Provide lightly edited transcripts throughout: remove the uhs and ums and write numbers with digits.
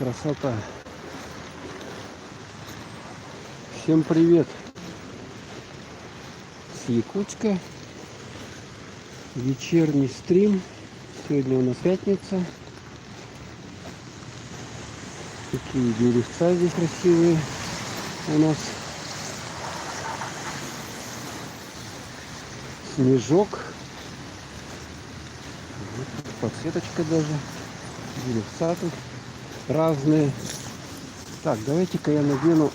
Красота. Всем привет с Якутска. Вечерний стрим. Сегодня у нас пятница. Такие деревца здесь красивые у нас. Снежок. Вот подсветочка даже. Деревца тут разные. Так, давайте-ка я надену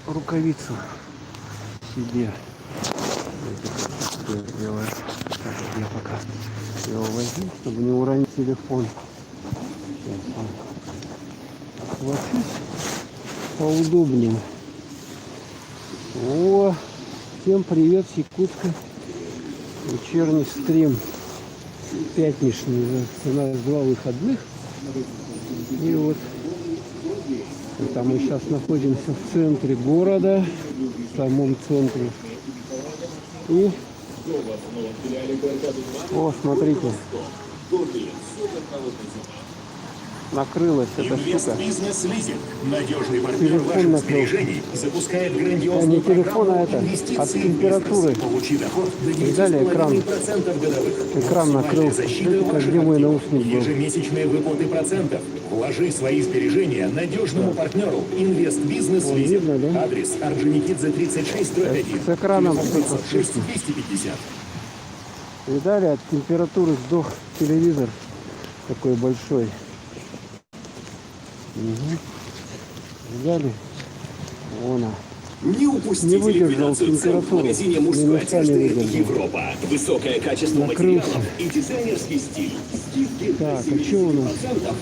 рукавицу себе. Так, я пока его возьму, чтобы не уронить телефон. Сейчас схвачусь поудобнее. О, всем привет с Якутска. Вечерний стрим пятничный. У нас 2 выходных. И вот это мы сейчас находимся в центре города, в самом центре. И о, смотрите, накрылась эта штука. Телефон накрылся. Запускает А грандиозную не телефон, а программу это от инвестиций температуры. Получи доход до И далее экран. 9,5% годовых. Экран накрылся. Защита Как ваших где мой активов. наушник был. Ежемесячные выплаты процентов. Вложи свои сбережения надежному партнеру Инвестбизнес Вон, Лизинг. видно, да? Адрес Орджоникидзе 36/1. С экраном 6 250. И далее от температуры сдох телевизор такой большой. Угу. Далее вон она. Не упустите Не выдержал ликвидацию цен в температуру. магазине мужской Минуса не одежды выдержал. Европа. Высокое качество Накрылся. материалов и дизайнерский стиль. Скидки Так, а 70% что у нас?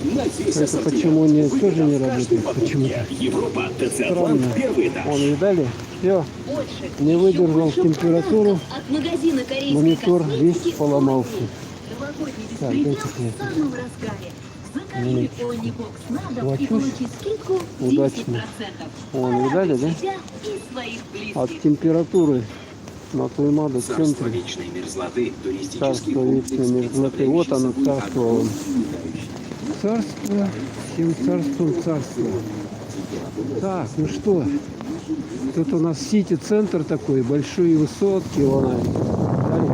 на весь Это ассортимент. почему не, Выбор тоже не в каждой работает? покупке. Почему-то. Европа, ТЦ Странно. Атлант, первый этаж. Вон, видали? Все. Не выдержал температуру. От магазина корейской Монитор косметики весь поломался. Новогодний Так, беспредел дайте мне. в самом разгаре. Закажи Минуточку. Онибокс на дом и Хвачусь. получи скидку 10%. Удачно. Вон, Порадуй видали, да? себя и своих близких. От температуры на Туймаду в Царство центре. вечной мерзлоты, туристический Царство комплекс, вечной мерзлоты. Вот оно, представляющий собой царство. огромный Царство, всем царством царство. Так, ну что, тут у нас сити-центр такой, большие высотки, вон они. Далее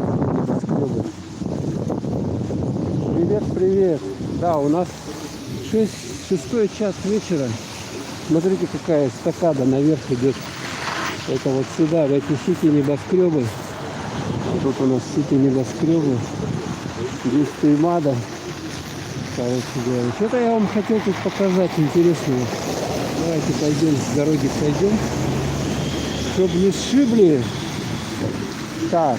небоскребы. Привет, привет. Да, у нас 6 час вечера. Смотрите, какая эстакада наверх идет. Это вот сюда, в эти сити-небоскребы. Тут у нас сити-небоскребы. Здесь Туймада. Короче говоря, что-то я вам хотел тут показать интересного. Давайте пойдем с дороги сойдем, чтобы не сшибли. Так,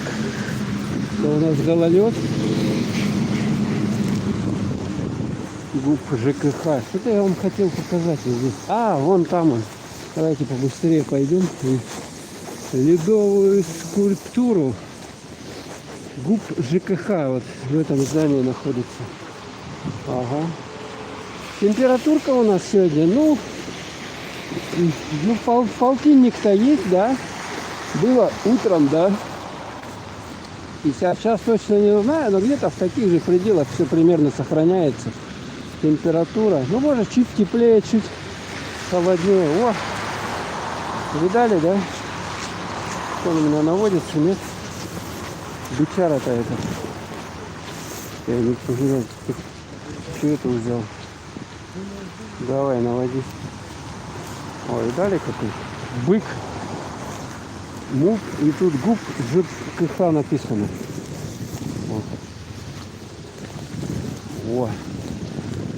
это у нас гололед. ГУП ЖКХ. Что-то я вам хотел показать вот здесь. А, вон там он. Давайте побыстрее пойдем. И ледовую скульптуру. ГУП ЖКХ вот в этом здании находится. Ага. Температурка у нас сегодня, ну полтинник-то есть, да? Было утром, да? И сейчас точно не знаю, но где-то в таких же пределах все примерно сохраняется. Температура. Ну, может, чуть теплее, чуть холоднее. О! Видали, да? Что он у меня наводится, нет? Бычара-то это. Я не понимаю, что это взял. Давай, наводи. Ой, дали какой? Бык. МУП. И тут ГУП ЖКХ написано. Вот. О.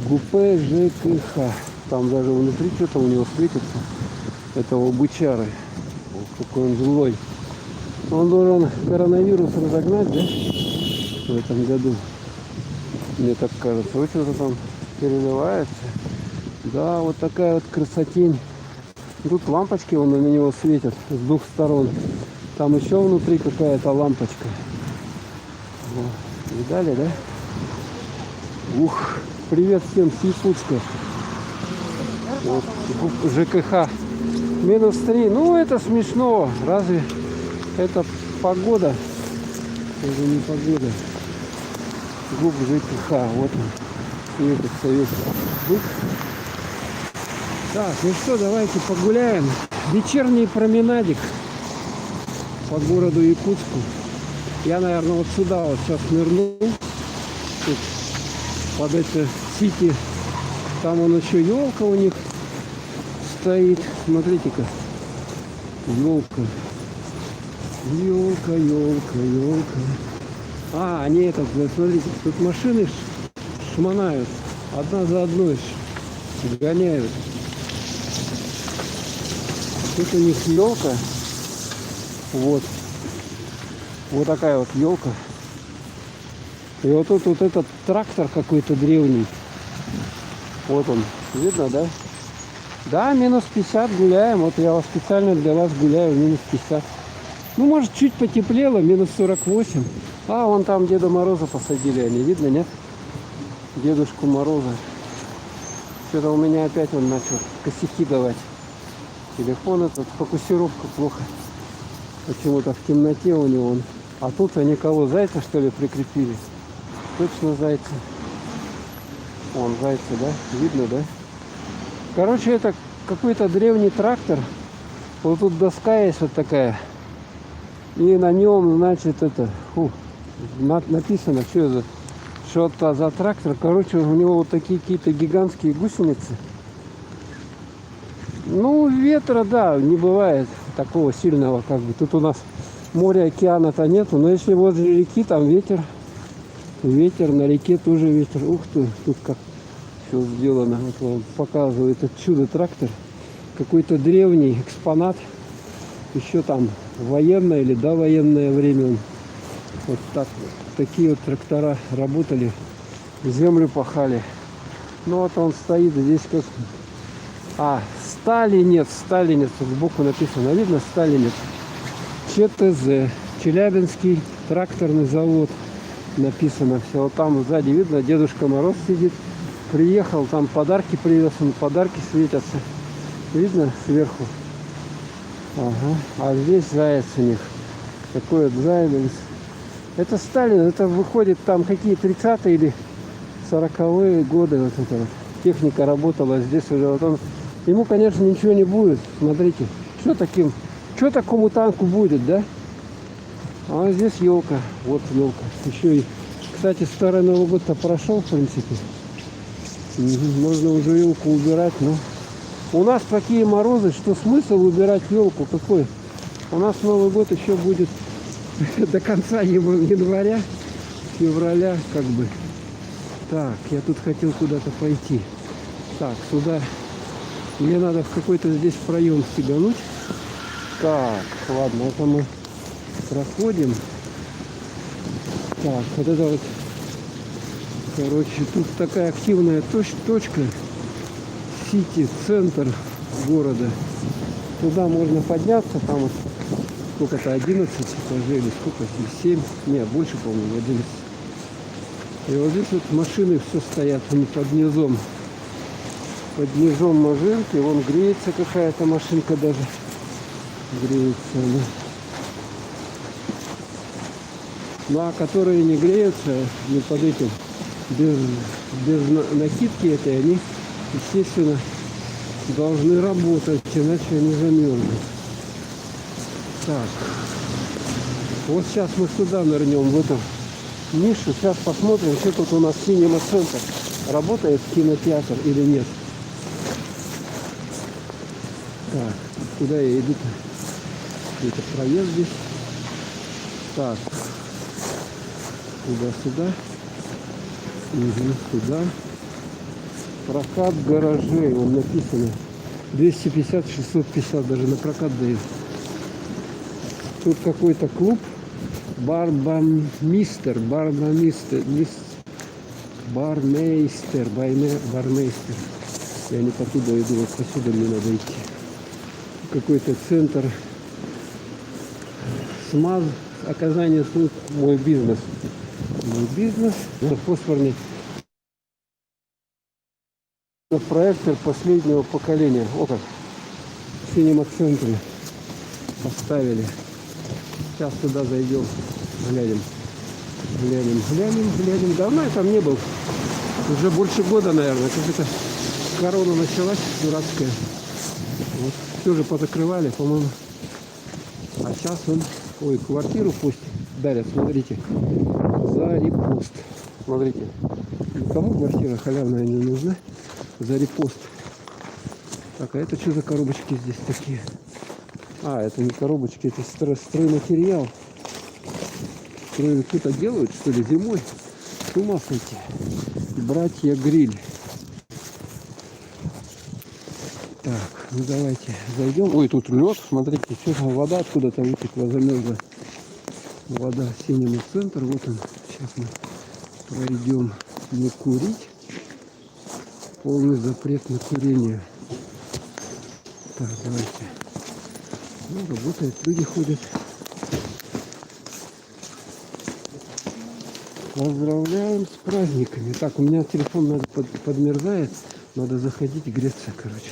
ГУП ЖКХ. Там даже внутри что-то у него светится. Этого бычары. Ох, какой он злой. Он должен коронавирус разогнать, да? В этом году. Мне так кажется. Вот что-то там переливается. Да, вот такая вот красотень. Тут лампочки вон на него светят с 2 сторон. Там еще внутри какая-то лампочка. Вот. Видали, да? Ух, привет всем с Якутска. Вот, ЖКХ. -3. Ну, это смешно. Разве это погода? Это не погода. ГУП ЖКХ. Вот он. И этот советский бык. Так, ну что, давайте погуляем. Вечерний променадик по городу Якутску. Я, наверное, вот сюда вот сейчас нырну. Тут под это сити. Там он еще елка у них стоит. Смотрите-ка. Елка. Елка, елка, елка. А, они этот, смотрите, тут машины шмонают. Одна за одной гоняют. Тут у них елка. Вот. Вот такая вот елка. И вот тут вот этот трактор какой-то древний. Вот он. Видно, да? Да, минус 50 гуляем. Вот я специально для вас гуляю минус 50. Ну, может, чуть потеплело, минус 48. А, вон там Деда Мороза посадили они. Видно, нет? Дедушку Мороза. Что-то у меня опять он начал косяки давать. Телефон этот, фокусировка плохо. Почему-то в темноте у него он. А тут они кого, зайца что ли прикрепили? Точно зайца. Вон зайцы, да? Видно, да? Короче, это какой-то древний трактор. Вот тут доска есть вот такая. И на нем, значит, это... написано, что это? Что-то за трактор. Короче, у него вот такие какие-то гигантские гусеницы. Ну, ветра, да, не бывает такого сильного, как бы. Тут у нас моря, океана-то нету. Но если возле реки, там ветер. Ветер, на реке тоже ветер. Ух ты, тут как все сделано. Вот он показывает этот чудо-трактор. Какой-то древний экспонат. Еще там военное или довоенное время. Вот так вот. Такие вот трактора работали. Землю пахали. Ну вот он стоит здесь как... А, Сталинец, Сталинец, сбоку написано, видно, Сталинец. ЧТЗ, Челябинский тракторный завод, написано все. Вот там сзади видно, Дедушка Мороз сидит, приехал, там подарки привез, он подарки светятся. Видно сверху? Ага, а здесь заяц у них. Такой вот заяц. Это Сталин, это выходит там какие 30-е или 40-е годы, вот это вот. Техника работала здесь уже, вот он. Ему, конечно, ничего не будет. Смотрите, что такому танку будет, да? А здесь елка. Вот елка. Еще и, кстати, старый Новый год-то прошел, в принципе. Можно уже елку убирать, но у нас такие морозы, что смысл убирать елку какой? У нас Новый год еще будет до конца января, февраля, как бы. Так, я тут хотел куда-то пойти. Так, сюда. Мне надо в какой-то здесь проем стегануть. Так, ладно, это мы проходим. Так, вот это вот. Короче, тут такая активная точка. Сити, центр города. Туда можно подняться, там вот сколько-то 11 этажей или сколько, 7, нет, больше, по-моему, 11. И вот здесь вот машины все стоят, они под низом. Под низом машинки, вон греется какая-то машинка даже. Греется она. Ну а которые не греются, не под этим, без накидки этой, они, естественно, должны работать, иначе они замерзнут. Так. Вот сейчас мы сюда нырнем, в эту нишу. Сейчас посмотрим, что тут у нас Синема-центр. Работает кинотеатр или нет. Так, куда я иду-то? Где-то проезд здесь. Так. Туда-сюда. Угу, сюда. Прокат гаражей. Вон написано. 250-650 даже на прокат дают. Тут какой-то клуб. Бармейстер. Я не потуда иду, вот посюда мне надо идти. Какой-то центр СМАЗ, оказание услуг, мой бизнес. Фосфорный проектор последнего поколения. О как, в Синема-центре поставили. Сейчас туда зайдем, глянем. Давно я там не был. Уже больше года, наверное. Как это Корона началась дурацкая. Вот. Все же позакрывали, по-моему. А сейчас он... Ой, квартиру пусть дарят, смотрите. За репост. Смотрите. Никому квартира халявная не нужна. За репост. Так, а это что за коробочки здесь такие? А, это не коробочки, это стройматериал. Кто-то делают, что ли, зимой? С ума сойти. Братья Гриль. Так, ну давайте зайдем. Ой, тут лед, смотрите, что вода откуда-то вытекла, замерзла. Вода синему центр. Вот он. Сейчас мы пройдем. Не курить. Полный запрет на курение. Так, давайте. Ну, работает, люди ходят. Поздравляем с праздниками. Так, у меня телефон подмерзает. Надо заходить греться, короче.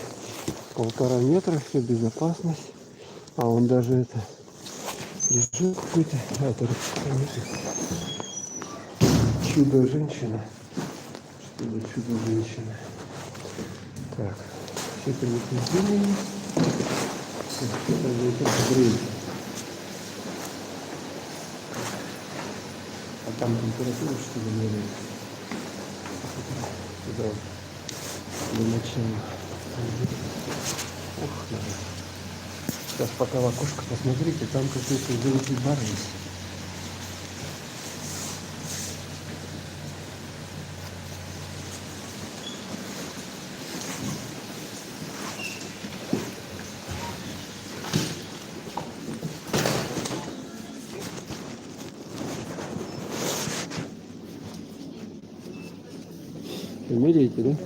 1,5 метра, все безопасность. А он даже это режим какой-то. А, это чудо-женщина. Что за чудо-женщина? Так, все предупреждения. Что-то за время. А там температура что ли меряет? Сюда для начала. Ох, да. Сейчас пока в окошко посмотрите, там какой-то желтый бар есть. Вы меряете, да?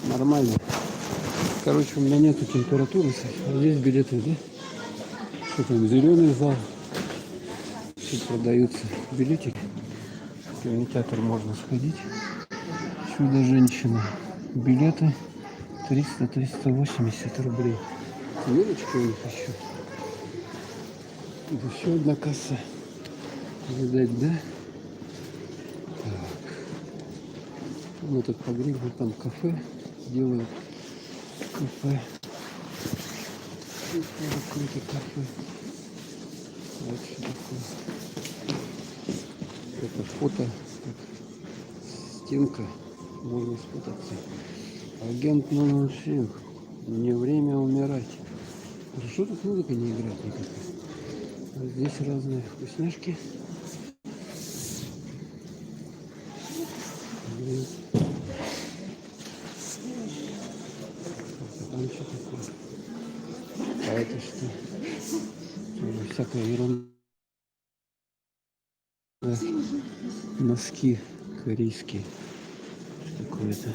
Нормально. Короче, у меня нету температуры. Есть билеты, да? Что там, зеленый зал. Тут продаются билетики. В кинотеатр можно сходить. Чудо-женщина. Билеты 300-380 рублей. Мелочка у них еще. Тут еще одна касса. Видать, да? Вот этот погреб, вот там кафе делают. Кафе. Какое-то кафе. Вот что такое. Это фото. Стенка. Можно сфотаться. Агент 007. Не время умирать. Хорошо, тут музыка не играет никакая. А здесь разные вкусняшки. Там что такое? А это что? Тоже всякая ерунда. Носки корейские. Что такое-то?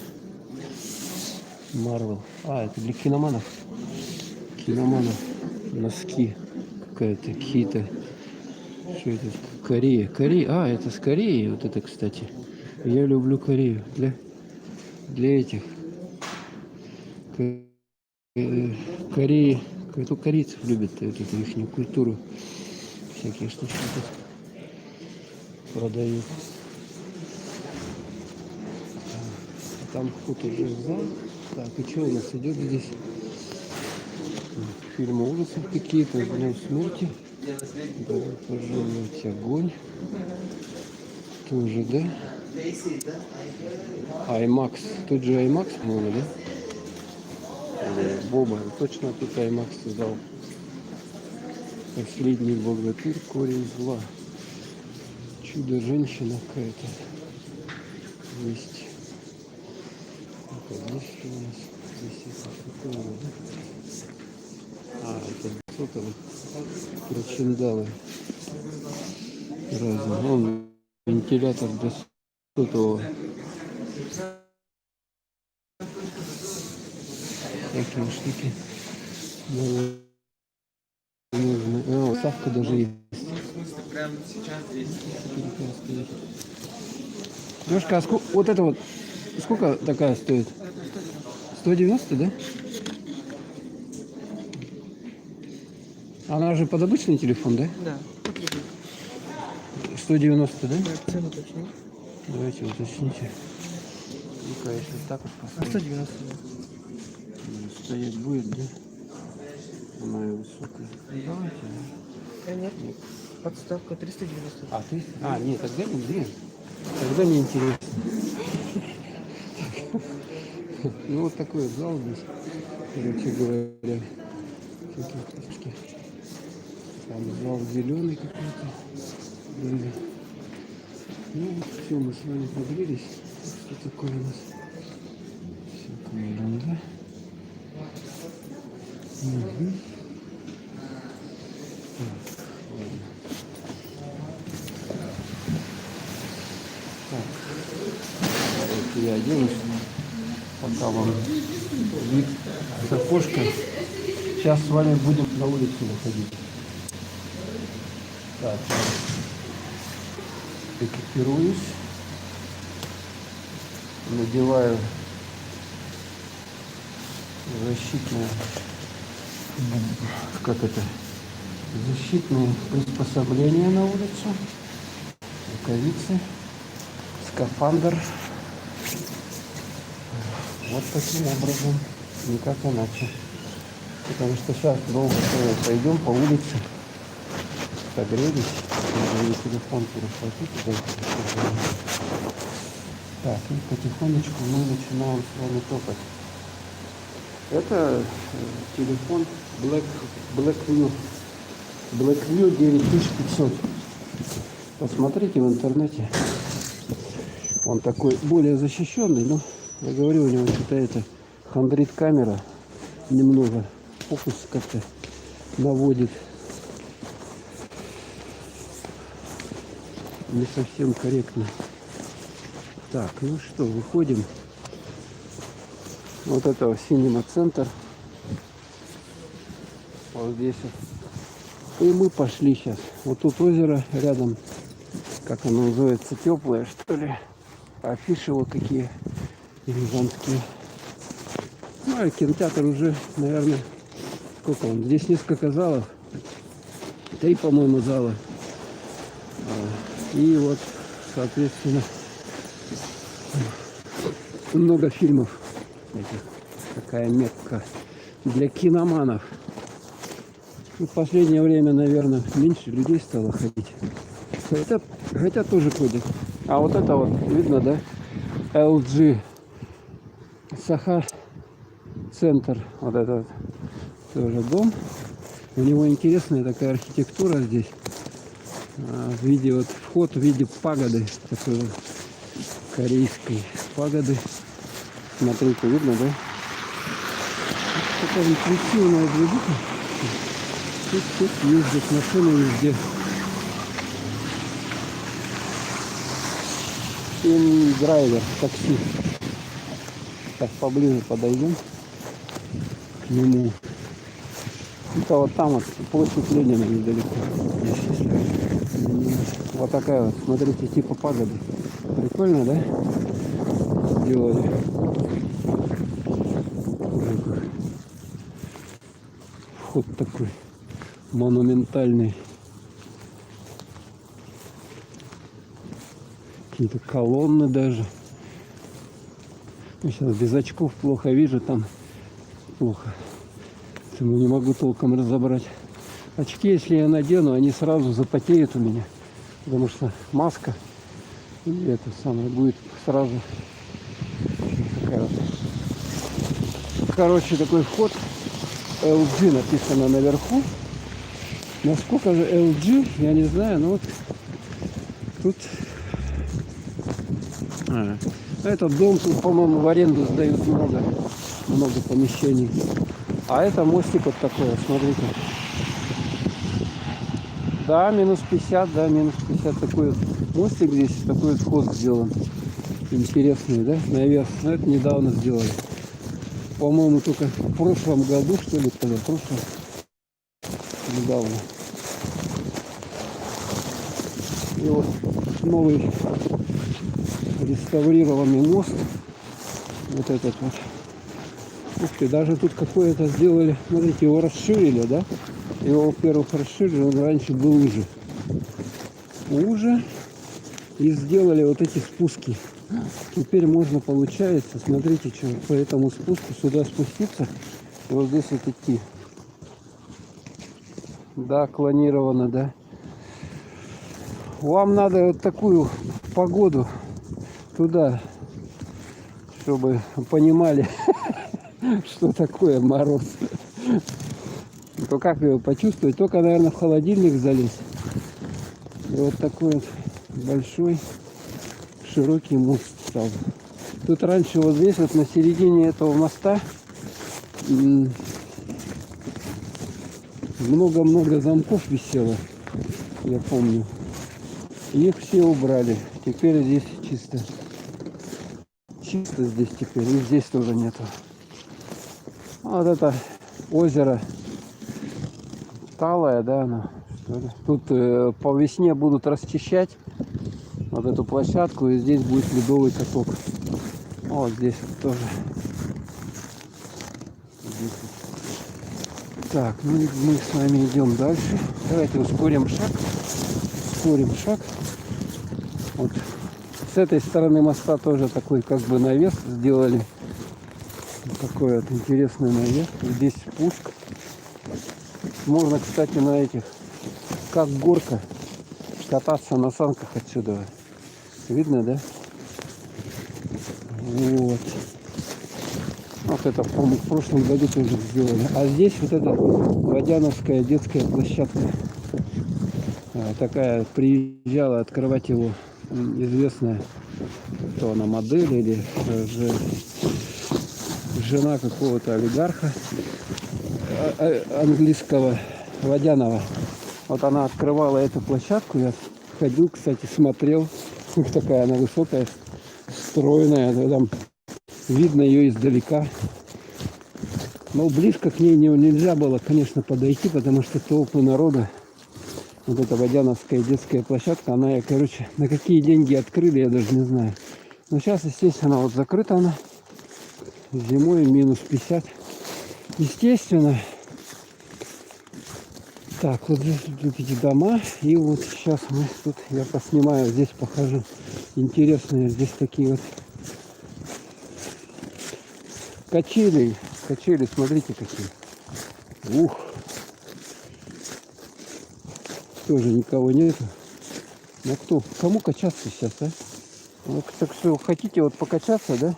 Марвел. А, это для киноманов. Киноманов. Носки. Какая-то, какие-то. Что это? Корея. Корея. А, это с Кореи. Вот это, кстати. Я люблю Корею. Для этих. Кореи. Кто корейцев любит эту их культуру. Всякие штучки тут продают. А там кто-то уже зал. Так, и что у нас идет здесь? Фильмы ужасов какие-то, днем смерти. Пожалуйте, огонь. Тоже, да? IMAX. Тут же IMAX, по-моему, да? Боба. Точно тут IMAX создал. Последний богатырь, корень зла. Чудо-женщина какая-то. Есть. А здесь что у нас? Здесь это такое, да? А, это сотовый. Причиндалы. Разные. Вон вентилятор для сотового. Такие штуки. Нужно. А, уставка даже есть. Прямо сейчас есть. Девушка, а сколько, вот это вот, сколько такая стоит? 190, да? Она же под обычный телефон, да? Да. 190, да? Так, цену уточню. Давайте уточните. А если так вот А поставить? 190. Стоять будет, да? Она и высокая. Давайте. Нет. Подставка 390. А ты? А, нет, тогда не блин. Тогда не интересно. Ну вот такой вот зал здесь, короче говоря. Такие птички. Там зал зеленый какой-то. Были. Ну вот все, мы с вами погрелись. Что такое у нас? Всякая ерунда. Угу. Давайте я оденусь, пока вам вид с окошка. Сейчас с вами будем на улицу выходить. Так, экипируюсь, надеваю защитные, как это, защитные приспособления на улицу, рукавицы, скафандр. Вот таким образом, никак иначе. Потому что сейчас долго пойдем по улице, согрелись, надо и телефон перехватить. Так, и потихонечку мы начинаем с вами топать. Это телефон Blackview 9500. Посмотрите в интернете. Он такой более защищенный, но я говорю, у него что-то это хандрит камера, немного фокус как-то наводит не совсем корректно. Так, ну что, выходим. Вот это Cinema-центр. Вот здесь вот. И мы пошли сейчас. Вот тут озеро рядом. Как оно называется? Теплое, что ли? Афиши вот какие гигантские. Ну, а кинотеатр уже, наверное, сколько он? Здесь несколько залов. 3, по-моему, зала. И вот, соответственно, много фильмов этих. Такая метка для киноманов. Ну, в последнее время, наверное, меньше людей стало ходить. Хотя тоже ходят. А вот это вот, видно, да? LG Саха-центр. Вот этот тоже дом. У него интересная такая архитектура здесь. В виде вот вход в виде пагоды. Такой вот корейской пагоды. Смотрите, видно, да? Такая интуитивная движуха. Тут ездят машины везде. Драйвер, такси. Так, поближе подойдем к нему. Это вот там вот площадь Ленина недалеко. Вот такая вот, смотрите, типа пагоды. Прикольно, да? Сделали. Вход такой монументальный. Какие-то колонны даже. Я сейчас без очков плохо вижу, там плохо. Поэтому не могу толком разобрать. Очки, если я надену, они сразу запотеют у меня. Потому что маска и это самое будет сразу. Такая вот. Короче, такой вход. LG написано наверху. Насколько же LG, я не знаю, но вот тут... Этот дом тут, по-моему, в аренду сдают много помещений. А это мостик вот такой, смотрите. Да, минус 50, да, минус 50. Такой вот мостик здесь, такой вот вход сделан. Интересный, да, наверх. Но это недавно сделали. По-моему, только в прошлом году, что ли, в прошлом. Недавно. И вот новый реставрированный мост. Вот этот вот. Ух ты, даже тут какое-то сделали. Смотрите, его расширили, да? Его, во-первых, расширили, он раньше был уже. И сделали вот эти спуски. Теперь можно, получается, смотрите, что по этому спуску сюда спуститься и вот здесь вот идти. Да, клонировано, да. Вам надо вот такую погоду туда, чтобы понимали, что такое мороз. То как его почувствовать? Только, наверное, в холодильник залезть. И вот такой вот большой широкий мост стал. Тут раньше вот здесь вот на середине этого моста много-много замков висело, я помню. Их все убрали. Теперь здесь чисто. Чисто здесь теперь. И здесь тоже нету. Вот это озеро талое, да, оно. Тут по весне будут расчищать вот эту площадку, и здесь будет ледовый каток. Вот здесь вот тоже. Здесь вот. Так, ну и мы с вами идем дальше. Давайте ускорим шаг. Ускорим шаг. Вот. С этой стороны моста тоже такой как бы навес сделали. Такой вот интересный навес. Здесь спуск. Можно, кстати, на этих, как горка, кататься на санках отсюда. Видно, да? Вот. Вот это, по-моему, в прошлом году тоже сделали. А здесь вот эта Водяновская детская площадка. Такая приезжала открывать его известная, кто она, модель или же жена какого-то олигарха английского, Водянова. Вот она открывала эту площадку. Я ходил, кстати, смотрел. Такая она высокая, стройная. Там видно ее издалека. Но близко к ней нельзя было, конечно, подойти, потому что толпы народа. Вот эта Водяновская детская площадка, она, короче, на какие деньги открыли, я даже не знаю. Но сейчас, естественно, вот закрыта она. Зимой минус 50. Естественно. Так, вот здесь тут эти дома. И вот сейчас мы тут, я поснимаю, здесь похожу. Интересные здесь такие вот качели. Качели, смотрите какие. Ух. Тоже никого нету. Ну кто? Кому качаться сейчас, а? Ну, так что хотите вот покачаться, да?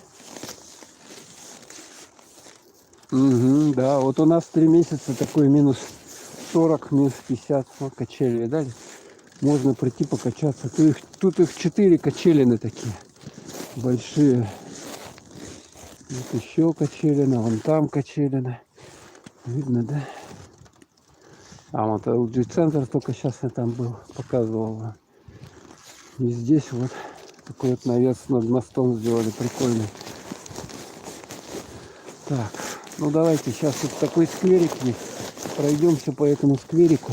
Угу, да, вот у нас 3 месяца такой минус 40, минус 50. Вот качели, видали? Можно прийти покачаться. Тут их 4 качелины такие. Большие. Вот еще качелина, вон там качелина. Видно, да? А вот LG-центр только сейчас я там был, показывал. И здесь вот такой вот навес над мостом сделали, прикольный. Так, ну давайте сейчас вот такой скверик есть. Пройдемся по этому скверику.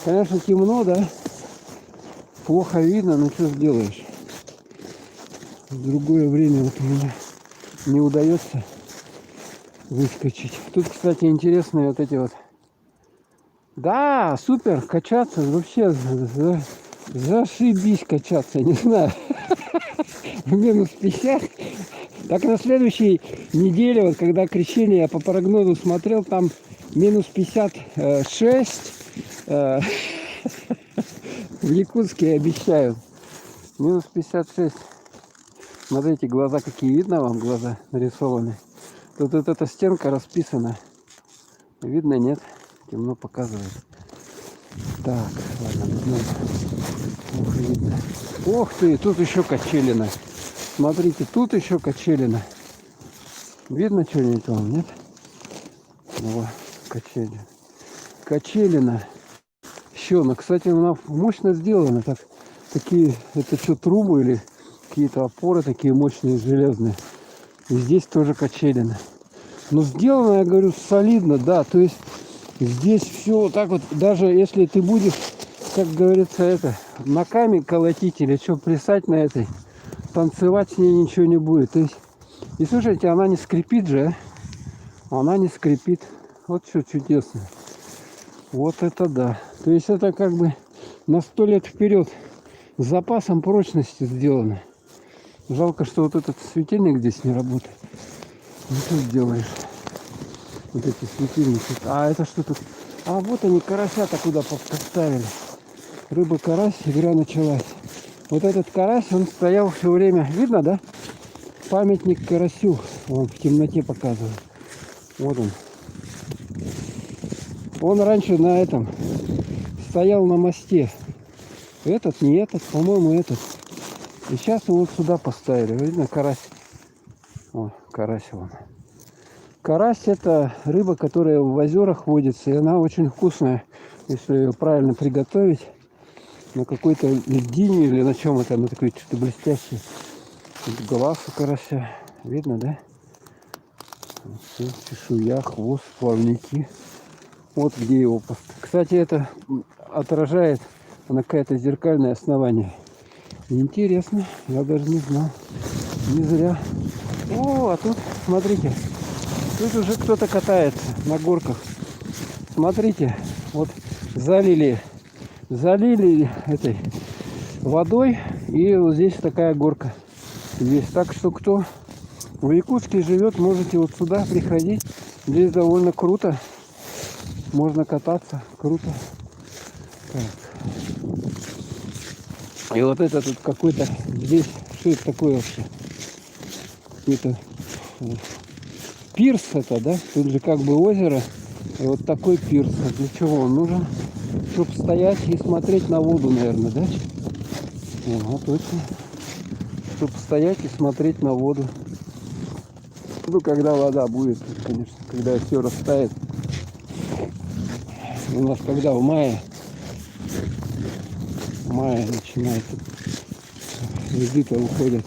Конечно, темно, да? Плохо видно, но что сделаешь? В другое время вот у меня не удается выскочить. Тут, кстати, интересные вот эти вот. Да, супер, качаться вообще зашибись качаться, не знаю. Минус 50. Так на следующей неделе, вот когда крещение, я по прогнозу смотрел, там минус 56. В Якутске обещают. Минус 56. Смотрите, глаза какие, видно вам глаза нарисованы? Тут вот эта стенка расписана. Видно, нет? Темно показывает. Так, ладно, видно. Ох, видно. Ох ты, тут еще качелина. Смотрите, тут еще качелина. Видно что-нибудь вам, нет? О, качелина. Качелина. Еще она, кстати, она мощно сделана. Так, такие, это что, трубы или какие-то опоры такие мощные, железные. И здесь тоже качелина. Но сделано, я говорю, солидно, да. То есть здесь все вот так вот, даже если ты будешь, как говорится, это, ногами колотить или что, плясать на этой, танцевать с ней ничего не будет. То есть, и слушайте, она не скрипит же, а? Она не скрипит. Вот что чудесно. Вот это да. То есть это как бы на 100 лет вперед С запасом прочности сделано. Жалко, что вот этот светильник здесь не работает. Ну что сделаешь? Вот эти светильники. А это что тут? А вот они, карася-то куда поставили. Рыба-карась, игра началась. Вот этот карась, он стоял все время. Видно, да? Памятник карасю. Он в темноте показывает. Вот он. Он раньше на этом стоял на мосте. Этот, не этот, по-моему, этот. И сейчас его вот сюда поставили. Видно, карась. О, карась вон. Карась — это рыба, которая в озерах водится. И она очень вкусная, если ее правильно приготовить. На какой-то льдине или на чем это. Она такой что-то блестящий. Вот глаз у карася. Видно, да? Вот, чешуя, хвост, плавники. Вот где его поставили. Кстати, это отражает на какое-то зеркальное основание. Интересно, я даже не знал. Не зря. О, а тут, смотрите, тут уже кто-то катается на горках. Смотрите, вот залили этой водой, и вот здесь такая горка есть. Так что кто в Якутске живет, можете вот сюда приходить. Здесь довольно круто. Можно кататься. Круто. Так. И вот это тут какой-то здесь, что это такое вообще? Какой-то пирс это, да? Тут же как бы озеро. И вот такой пирс. А для чего он нужен? Чтобы стоять и смотреть на воду, наверное, да? Вот точно. Чтобы стоять и смотреть на воду. Ну, когда вода будет, конечно, когда все растает. У нас когда в мае начинается, льды-то уходят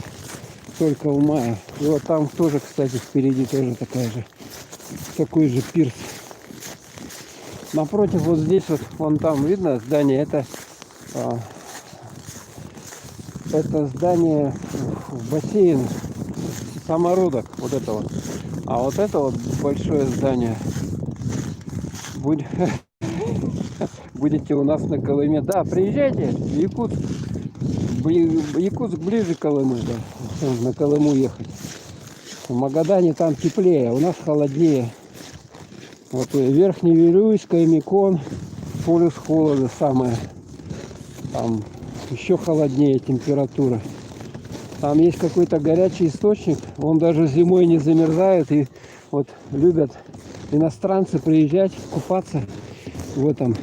только в мае. И вот там тоже, кстати, впереди тоже такой же пирс. Напротив, вот здесь вот, вон там видно здание, это здание в бассейн самородок, вот это вот. А вот это вот большое здание будете у нас на Колыме. Да, приезжайте в Якутск. Якутск ближе к Колыму, да. На Колыму ехать. В Магадане там теплее, у нас холоднее. Вот Верхний Вилюйск, Каймикон, полюс холода самое. Там еще холоднее температура. Там есть какой-то горячий источник, он даже зимой не замерзает. И вот любят иностранцы приезжать, купаться в этом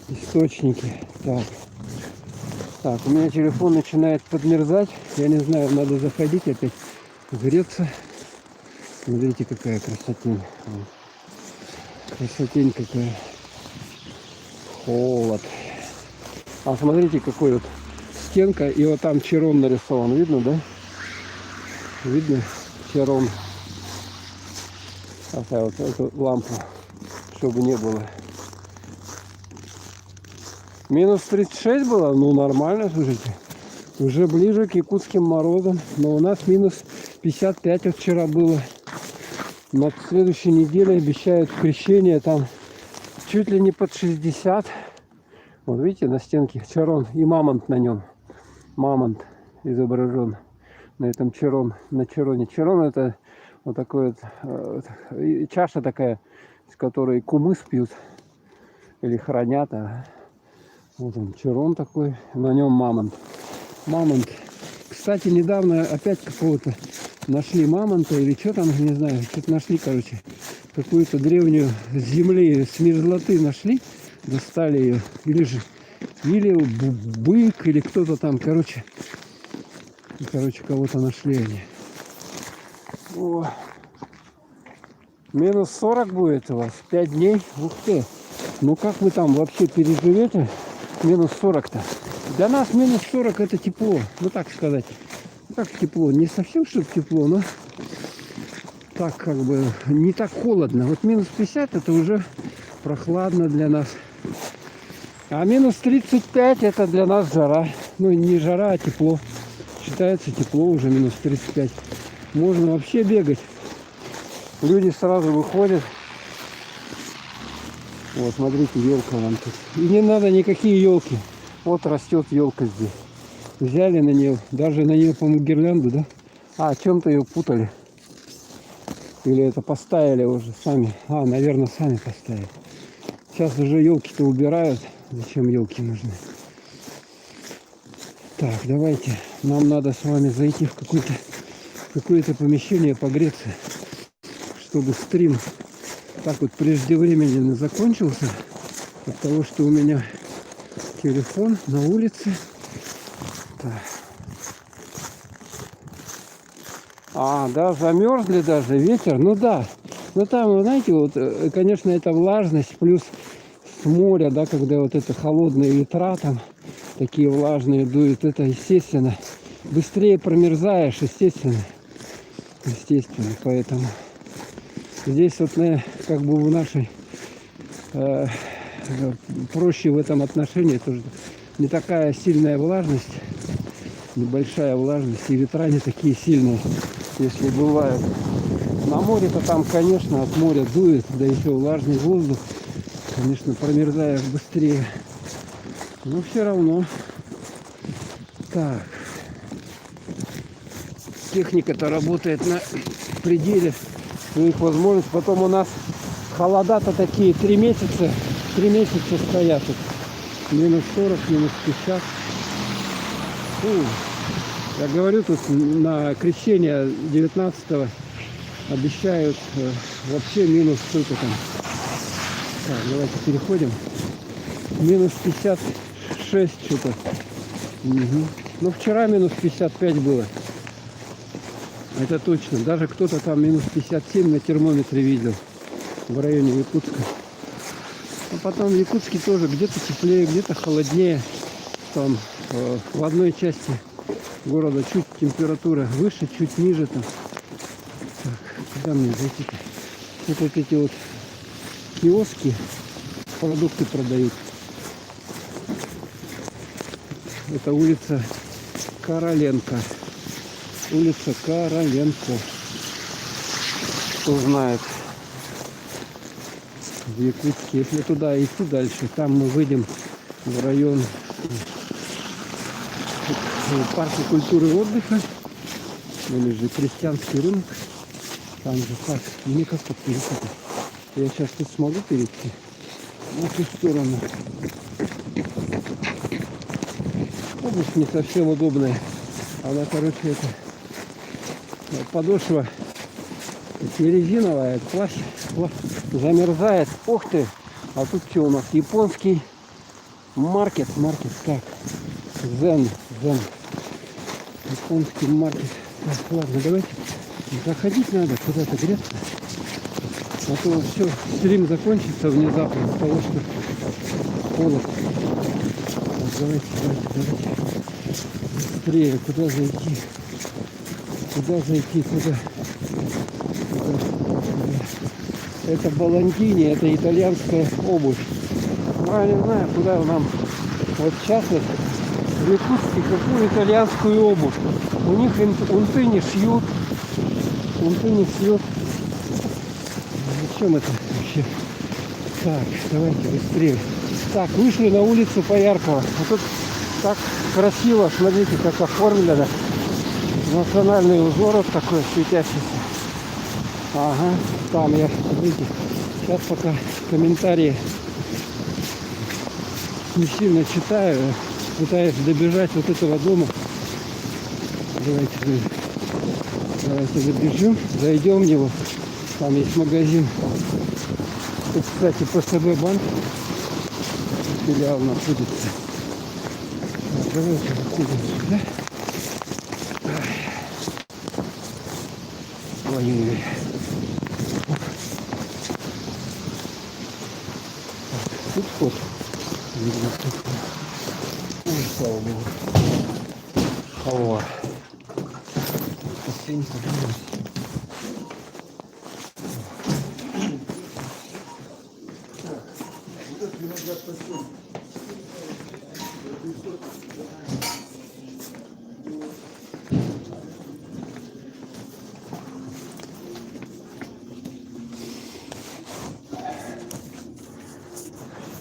источнике. Так, у меня телефон начинает подмерзать. Я не знаю, надо заходить опять, греться. Смотрите, какая красотень. Красотень какая. Холод. А смотрите, какой вот стенка. И вот там черон нарисован. Видно, да? Видно? Черон. Такая вот эту лампу, чтобы не было. Минус 36 было? Ну, нормально, слушайте. Уже ближе к якутским морозам. Но у нас минус 55 вот вчера было. На следующей неделе обещают крещение там чуть ли не под 60. Вот видите, на стенке чарон и мамонт на нем. Мамонт изображен на этом чарон, на чароне. Чарон — это вот такой вот чаша такая, с которой кумыс пьют или хранят. Вот он, чарон такой, на нем мамонт. Мамонт. Кстати, недавно опять какого-то нашли мамонта или что там, не знаю, что-то нашли, короче, какую-то древнюю с земли, с мерзлоты нашли, достали ее, или бык, или кто-то там, короче, кого-то нашли они. О, минус 40 будет у вас, 5 дней, ух ты, ну как вы там вообще переживете минус 40-то? Для нас минус 40 это тепло, ну так сказать. Как тепло, не совсем чтобы тепло, но так как бы не так холодно. Вот минус 50 это уже прохладно для нас. А минус 35 это для нас жара. Ну не жара, а тепло. Считается тепло уже минус 35. Можно вообще бегать. Люди сразу выходят. Вот смотрите, елка вам тут. И не надо никакие елки. Вот растет елка здесь. Взяли на нее, даже на нее, по-моему, гирлянду, да? А, чем-то ее путали. Или это поставили уже сами. А, наверное, сами поставили. Сейчас уже елки-то убирают. Зачем елки нужны? Так, давайте. Нам надо с вами зайти в какое-то помещение, погреться, чтобы стрим так вот преждевременно закончился. От того, что у меня телефон на улице. Так. А, да, замерзли даже, ветер, ну да. Но там, вы знаете, вот, конечно, это влажность, плюс с моря, да, когда вот это холодные ветра там, такие влажные дуют, это естественно. Быстрее промерзаешь, естественно. Естественно, поэтому здесь вот, как бы в нашей проще в этом отношении, тоже не такая сильная влажность, небольшая влажность, и ветра не такие сильные, если бывают. На море-то там, конечно, от моря дует, да еще влажный воздух, конечно, промерзаешь быстрее. Но все равно. Так. Техника-то работает на пределе своих возможностей. Потом у нас холода-то такие 3 месяца стоят. Тут. Минус 40, минус 50. Фу. Я говорю, тут на крещение 19-го обещают вообще минус сколько там. Так, давайте переходим. Минус 56 что-то. Угу. Ну вчера минус 55 было. Это точно. Даже кто-то там минус 57 на термометре видел в районе Якутска. А потом в Якутске тоже где-то теплее, где-то холоднее. Там в одной части города чуть температура выше, чуть ниже там. Так, куда мне зайти-то? Вот эти вот киоски, продукты продают. Это улица Короленко. Улица Короленко. Кто знает. В Якутске. Если туда идти дальше, там мы выйдем в район парка культуры и отдыха. Или же крестьянский рынок. Там же парк. Мне как тут перейти? Я сейчас тут смогу перейти. На ту сторону. Обувь не совсем удобная. Она, короче, это подошва не резиновая, это пластик, замерзает. Ух ты! А тут что у нас? Японский маркет. Так. Зен. Японский маркет. Так, ладно, давайте. Заходить надо куда-то греться. А то все, стрим закончится внезапно от того, что холод. Так, давайте. Быстрее, куда зайти? Куда? Это Баландини, это итальянская обувь. Ну, я не знаю, куда нам. Вот сейчас вот в Якутске какую итальянскую обувь. У них унты не шьют. Зачем это вообще? Так, давайте быстрее. Так, вышли на улицу Пояркова. А тут так красиво, смотрите, как оформлено. Национальный узор вот такой светящийся. Ага, там я, смотрите, сейчас пока комментарии не сильно читаю, пытаюсь добежать вот этого дома. Давайте забежим, зайдем в него. Там есть магазин. Тут, кстати, ПСБ банк. Филиал находится. Давайте заходим сюда. Ой-ой-ой. Тут вход. Видно, тут. Ой, слава богу. Халва. Совсем не подумалось.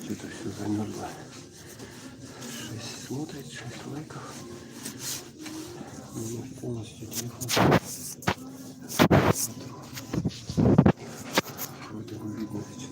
Что-то все замерзло. 6 лайков. У меня полностью телефон. Вот его видно, значит.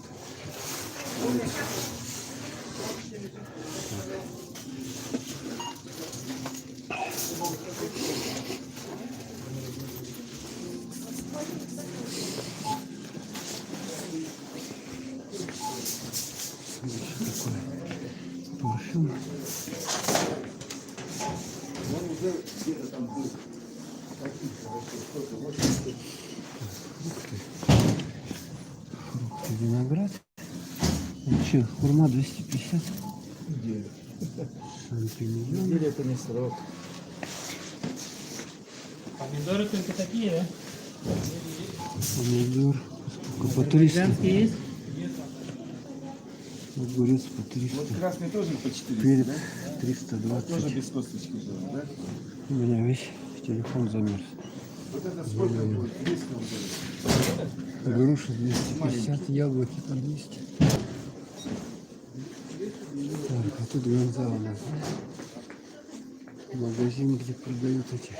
Парфюм. Фрукты, виноград. Че, хурма 250. Шампиньоны. Это не срок. Помидоры только такие, да? Помидор. Сколько? По 300. Гигантские есть? Огурец по 300. Вот красный тоже по 400, Перец да? 320. Тоже без косточки же, да? У меня весь телефон замерз. Вот это сколько будет? 200 он будет. Груши 250, яблоки по 200. Так, а тут Гонзало у нас. Магазин, где продают эти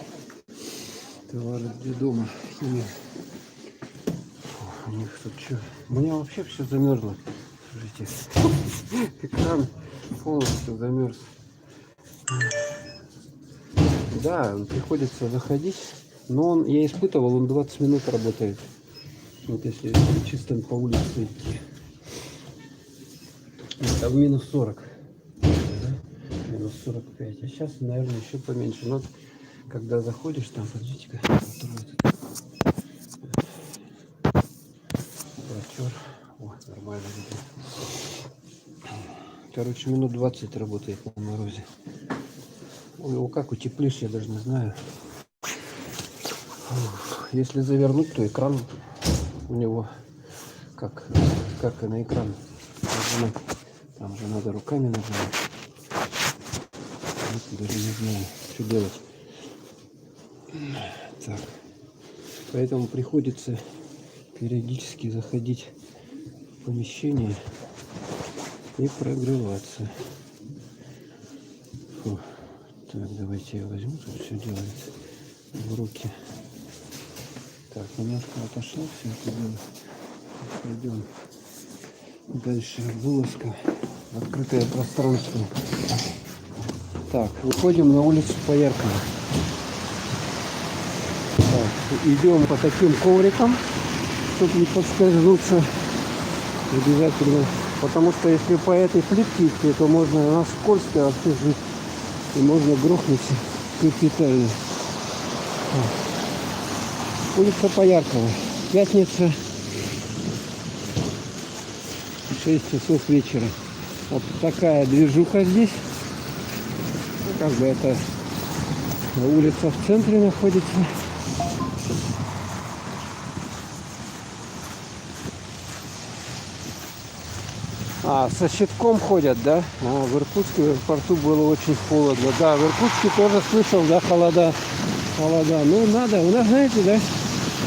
товары для дома. Химия. Фу, у них тут что? У меня вообще все замерзло. Слушайте, экран полностью замерз. Да, приходится заходить, но я испытывал, он 20 минут работает. Вот если чисто по улице идти. А в минус 40. Да? Минус 45. А сейчас, наверное, еще поменьше. Но когда заходишь, там, подождите-ка, протер. О, нормально видно. Короче, минут 20 работает на морозе. Ой, его как утеплишь, я даже не знаю. Если завернуть, то экран у него как и на экран нажимать. Там же надо руками нажимать. Вот, даже не знаю, что делать. Так. Поэтому приходится периодически заходить в помещение и прогреваться. Фу. Так, давайте я возьму, тут все делается в руки. Так, немножко отошло все это дело. Пойдем дальше. Вылазка. Открытое пространство. Так, выходим на улицу Поярково. Так, идем по таким коврикам, чтобы не подскользнуться. Обязательно. Потому что если по этой плитке идти, то можно на скользко вообще жить. И можно грохнуться капитально. Улица Поярково. Пятница. 6 часов вечера. Вот такая движуха здесь. Как бы это улица в центре находится. Со щитком ходят, да? В Иркутске, в аэропорту было очень холодно. Да, в Иркутске тоже слышал, да, холода. Ну, надо. У нас, знаете, да,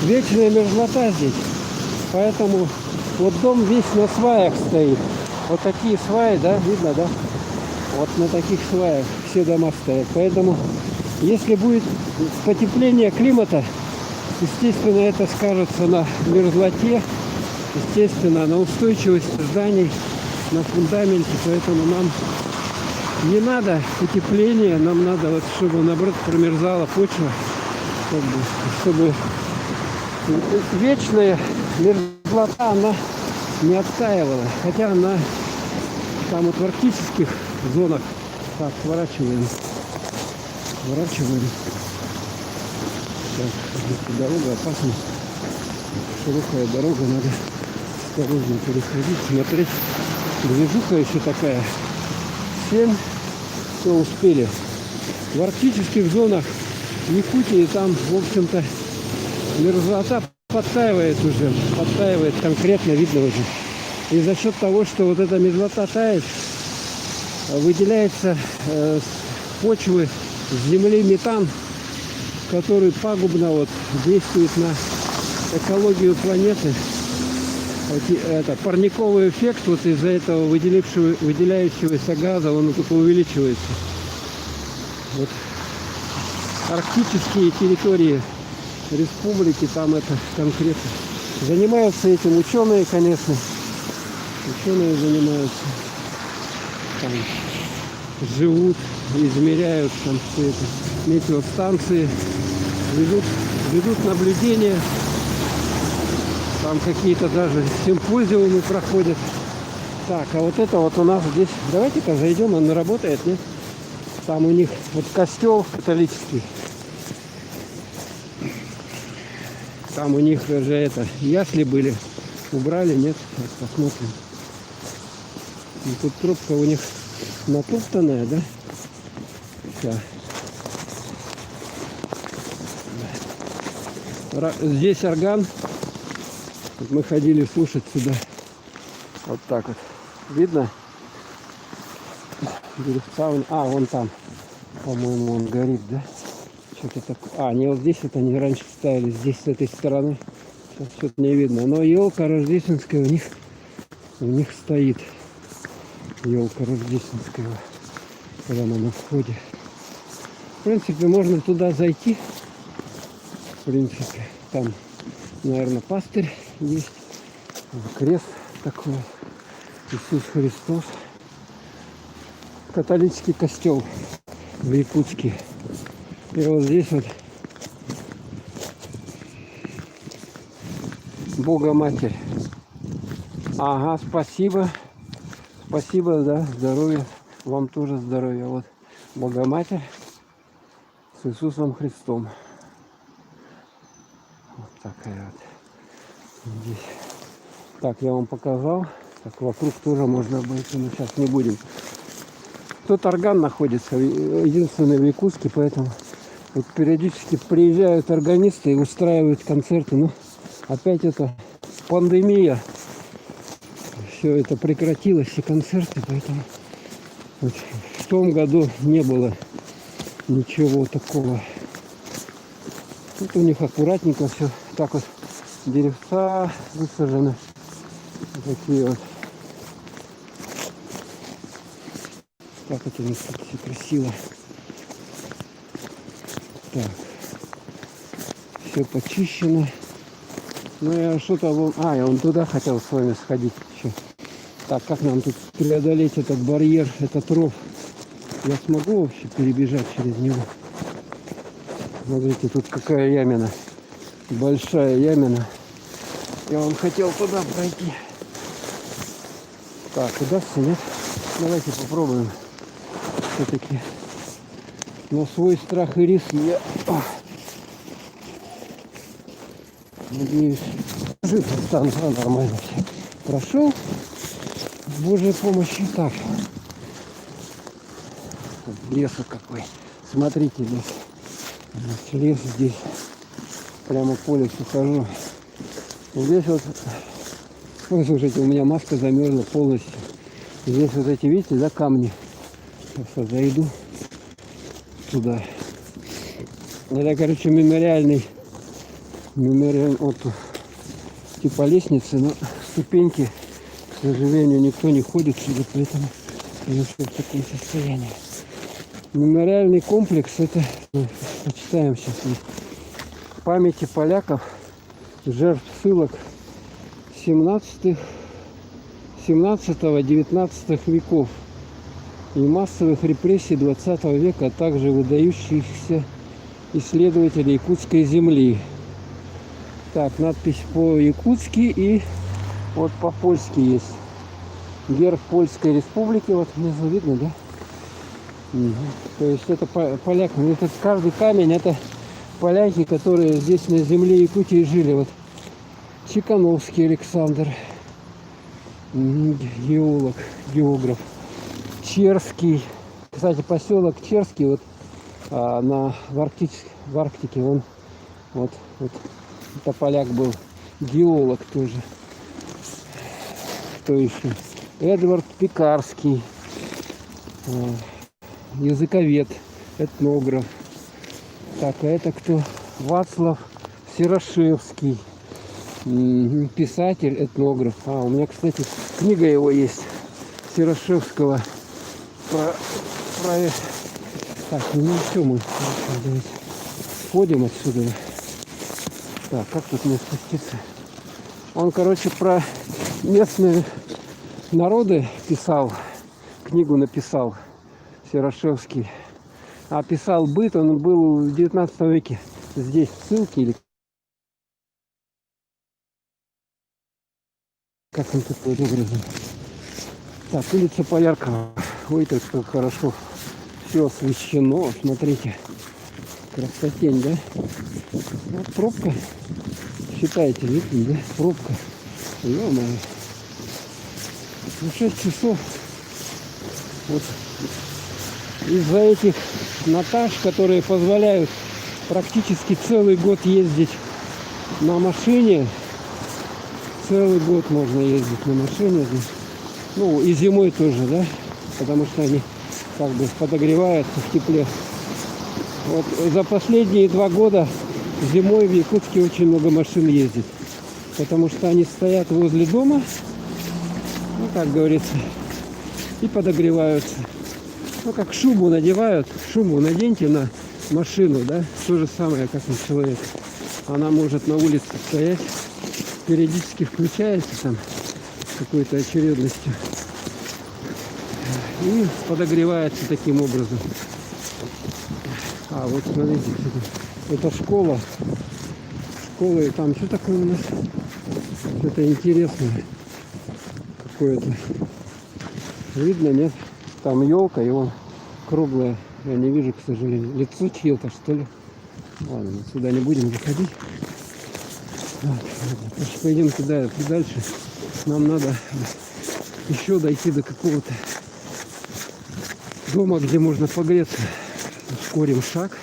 вечная мерзлота здесь. Поэтому вот дом весь на сваях стоит. Вот такие сваи, да, видно, да? Вот на таких сваях все дома стоят. Поэтому, если будет потепление климата, естественно, это скажется на мерзлоте, естественно, на устойчивости зданий, на фундаменте. Поэтому нам не надо утепления, нам надо, вот, чтобы, наоборот, промерзала почва, чтобы вечная мерзлота, она не оттаивала. Хотя она там вот в арктических зонах. Так, сворачиваем. Так, дорога опасна. Широкая дорога, надо осторожно переходить, смотреть. Движуха еще такая. 7, все успели. В арктических зонах Якутии там, в общем-то, мерзлота подтаивает конкретно, видно уже. И за счет того, что вот эта мерзлота тает, выделяется с почвы, с земли метан, который пагубно вот действует на экологию планеты. Это парниковый эффект вот из-за этого выделяющегося газа, он только увеличивается. Вот арктические территории республики, там это конкретно. Занимаются этим ученые, конечно. Ученые занимаются. Там живут, измеряют там все это. Метеостанции ведут наблюдения. Там какие-то даже симпозиумы проходят. Так, а вот это вот у нас здесь. Давайте-ка зайдем, он работает, нет? Там у них вот костел католический. Там у них же это, ясли были. Убрали, нет? Сейчас посмотрим. И тут трубка у них натоптанная, да? Сейчас. Здесь орган. Вот мы ходили слушать сюда. Вот так вот. Видно? А, вон там. По-моему, он горит, да? Что-то такое. А, не вот здесь вот они раньше ставили. Здесь с этой стороны. Сейчас что-то не видно. Но елка рождественская у них стоит. Елка рождественская. Прямо на входе. В принципе, можно туда зайти. В принципе, там, наверное, пастырь есть. Крест такой. Иисус Христос. Католический костел в Якутске. И вот здесь вот Бога-Матерь. Ага, спасибо. Спасибо, да, здоровья. Вам тоже здоровья. Вот Бога-Матерь с Иисусом Христом. Вот такая вот. Здесь. Так, я вам показал. Так, вокруг тоже можно обойти, но сейчас не будем. Тут орган находится, единственный в Якутске, поэтому вот периодически приезжают органисты и устраивают концерты. Ну, опять это пандемия. Все это прекратилось, все концерты, поэтому вот в том году не было ничего такого. Тут у них аккуратненько все так вот, деревца высажены. Вот такие вот. Так вот у них тут все красиво. Так. Все почищено. Ну я что-то вон... я вон туда хотел с вами сходить еще. Так, как нам тут преодолеть этот барьер, этот ров? Я смогу вообще перебежать через него? Смотрите, тут какая ямина. Большая ямина. Я вам хотел туда пройти. Так, удастся, нет? Давайте попробуем. Все-таки на свой страх и риск я надеюсь, жив останусь. Нормально все. Прошел с Божьей помощью. Так. Леса какой. Смотрите, лес здесь. Прямо по лесу хожу. Здесь вот, ой, слушайте, у меня маска замерзла полностью. Здесь вот эти, видите, да, камни. Сейчас зайду туда. Это, короче, мемориальный, вот, типа лестницы, но ступеньки, к сожалению, никто не ходит сюда, поэтому я в таком состоянии. Мемориальный комплекс, это, почитаем сейчас, памяти поляков, жертв ссылок 17-19 веков и массовых репрессий 20 века, а также выдающихся исследователей якутской земли. Так, надпись по-якутски и вот по-польски есть. Герб Польской Республики, вот внизу видно, да? Угу. То есть это поляк, это каждый камень, это поляки, которые здесь на земле Якутии жили. Вот Чекановский Александр, географ. Черский, кстати, поселок Черский, вот в Арктике, он вот это поляк был, геолог тоже. Кто еще? Эдвард Пекарский, языковед, этнограф. Так, а это кто? Вацлав Серошевский, писатель, этнограф. У меня, кстати, книга его есть, Серошевского, Так, ну все, мы давайте сходим отсюда. Так, как тут мне спуститься? Он, короче, про местные народы писал, книгу написал Серошевский. А писал быт, он был в 19 веке. Здесь ссылки или как он такой образом. Так, улица Поляркова. Ой, так как хорошо все освещено. Смотрите, красотень, да? Вот пробка. Считайте, видите, да? Пробка. Ё-моё. Ну, 6 часов. Вот из-за этих Наташ, которые позволяют практически целый год ездить на машине. Целый год можно ездить на машине. Ну, и зимой тоже, да? Потому что они как бы подогреваются в тепле. Вот за последние 2 года зимой в Якутске очень много машин ездит. Потому что они стоят возле дома, ну, как говорится, и подогреваются. Ну, как шубу надевают. Шубу наденьте на машину, да? То же самое, как на человека. Она может на улице стоять. Периодически включается там какой-то очередностью и подогревается таким образом. А вот смотрите, это школа. Школа, и там что такое у нас? Что-то интересное какое-то. Видно, нет? Там елка, и он круглая. Я не вижу, к сожалению. Лицо чье-то, что ли? Ладно, мы сюда не будем заходить. Пойдем туда и дальше. Нам надо еще дойти до какого-то дома, где можно погреться. Ускорим шаг.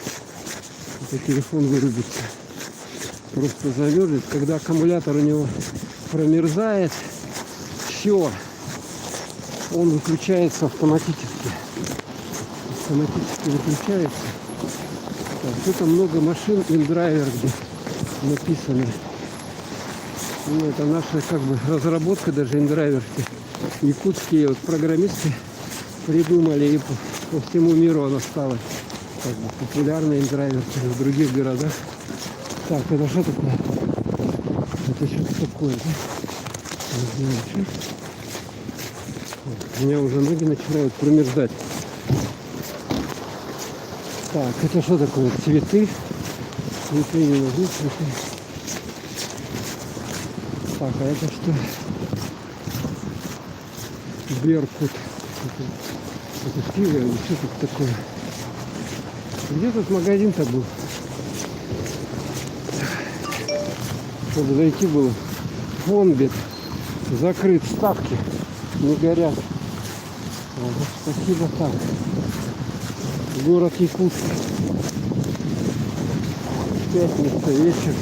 Это телефон вырубится. Просто замерзнет. Когда аккумулятор у него промерзает, все. Он выключается автоматически. Автоматически выключается. Так, что-то много машин InDriver, где написано. Ну, это наша как бы разработка, даже InDriver. Якутские вот программисты придумали, и по всему миру она стала как бы популярной InDriver в других городах. Так, это что такое? Это что-то такое, да? Не знаю, что. У меня уже ноги начинают промерзать. Так, это что такое? Цветы. Цветы не нужны, цветы. Так, а это что? Беркут. Это пиво или что тут такое? Где тут магазин-то был? Чтобы зайти было. Фонбет. Закрыт, ставки не горят. Ага, спасибо, так. Город Якутск. Пятница, вечер.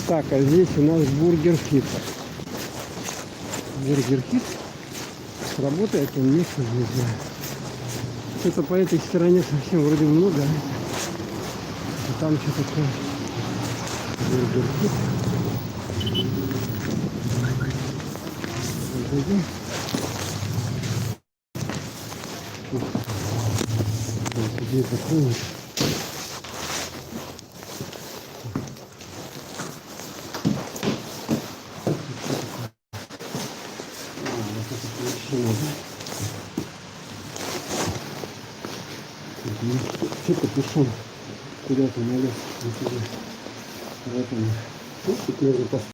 Так, а здесь у нас Бургер Хит. Бургер Хит. Работает он, нет, не знаю. Что-то по этой стороне совсем вроде много. А там что такое? Бургер Хит. Где закроешь? Что капюшон куда-то налез, в этом. Ну, тут можно поставить.